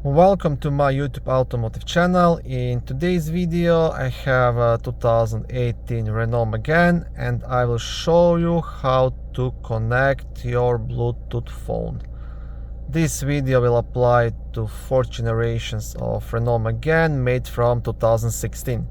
Welcome to my YouTube automotive channel. In today's video I have a 2018 Renault Megane and I will show you how to connect your Bluetooth phone. This video will apply to 4th generations of Renault Megane made from 2016.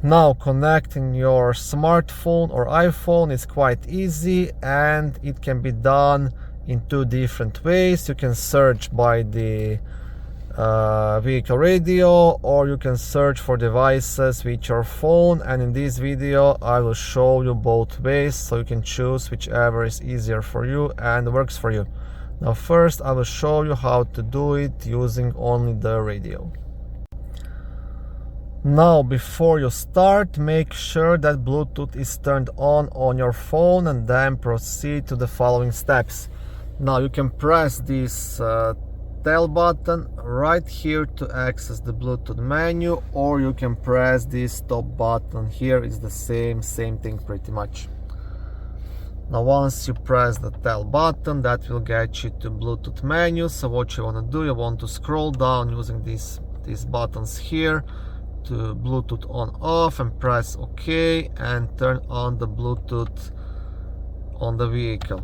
Now, connecting your smartphone or iPhone is quite easy and it can be done in two different ways. You can search by the vehicle radio, or you can search for devices with your phone, and in this video I will show you both ways so you can choose whichever is easier for you and works for you. Now first I will show you how to do it using only the radio. Now, before you start, make sure that Bluetooth is turned on your phone and then proceed to the following steps. Now you can press this tail button right here to access the Bluetooth menu, or you can press this top button here. It's the same thing pretty much. Now once you press the tail button, that will get you to Bluetooth menu. So what you want to do, you want to scroll down using these buttons here to Bluetooth on off and press OK and turn on the Bluetooth on the vehicle.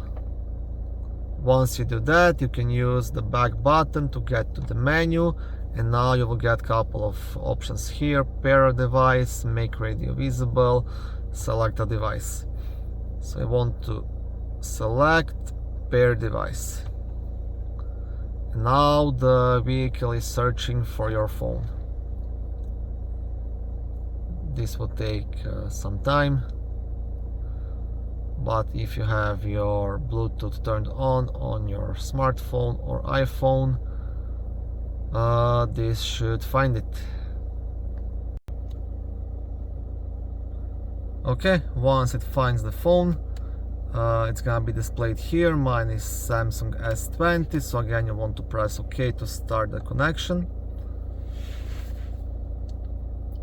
Once you do that, you can use the back button to get to the menu, and now you will get a couple of options here: pair a device, make radio visible, select a device. So you want to select pair device. And now the vehicle is searching for your phone. This will take some time, but if you have your Bluetooth turned on your smartphone or iPhone, this should find it. Okay, once it finds the phone, it's gonna be displayed here. Mine is Samsung S20, so again you want to press OK to start the connection.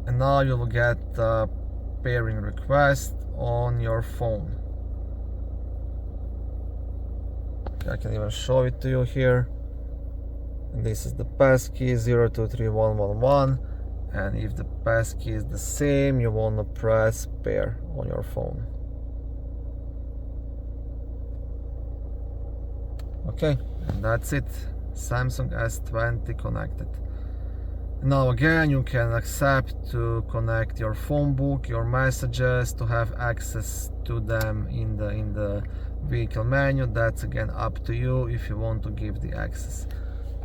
And now you will get a pairing request on your phone. Okay, I can even show it to you here. And this is the passkey 023111, and if the passkey is the same, you want to press pair on your phone. Okay, and that's it. Samsung S20 connected. Now again, you can accept to connect your phone book, your messages, to have access to them in the vehicle menu. That's again up to you if you want to give the access.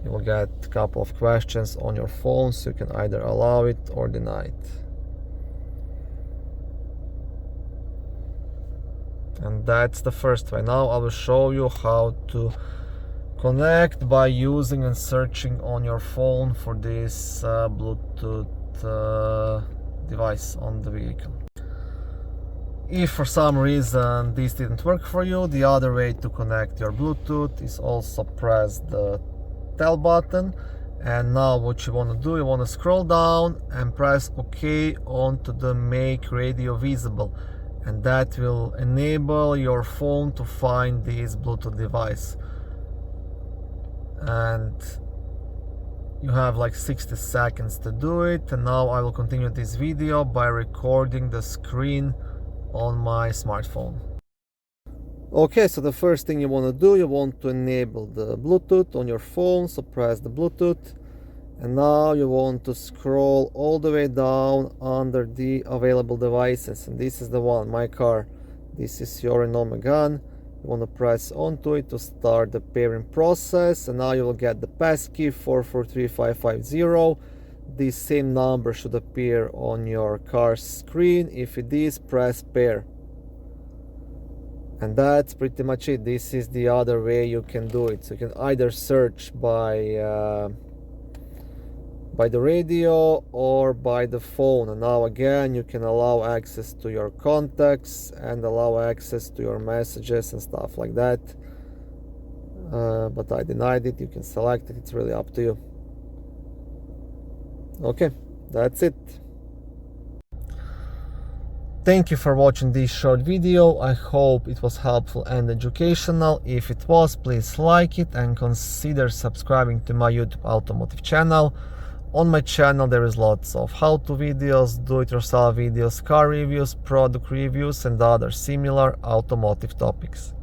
You will get a couple of questions on your phone, so you can either allow it or deny it. And that's the first way. Now I will show you how to connect by using and searching on your phone for this Bluetooth device on the vehicle. If for some reason this didn't work for you, the other way to connect your Bluetooth is also press the tail button. And now what you want to do, you want to scroll down and press OK onto the make radio visible, and that will enable your phone to find this Bluetooth device. And you have like 60 seconds to do it. And now I will continue this video by recording the screen on my smartphone. Okay, so the first thing you want to do, you want to enable the Bluetooth on your phone. So press the Bluetooth, and now you want to scroll all the way down under the available devices, and this is the one, my car. This is your Renault Megane. You want to press onto it to start the pairing process, and now you will get the passkey 443550. This same number should appear on your car's screen. If it is, press pair. And that's pretty much it. This is the other way you can do it. So you can either search by the radio or by the phone. And now again, you can allow access to your contacts and allow access to your messages and stuff like that. But I denied it. You can select it. It's really up to you. Okay, that's it. Thank you for watching this short video. I hope it was helpful and educational. If it was, please like it and consider subscribing to my YouTube automotive channel. On my channel there is lots of how-to videos, do-it-yourself videos, car reviews, product reviews and other similar automotive topics.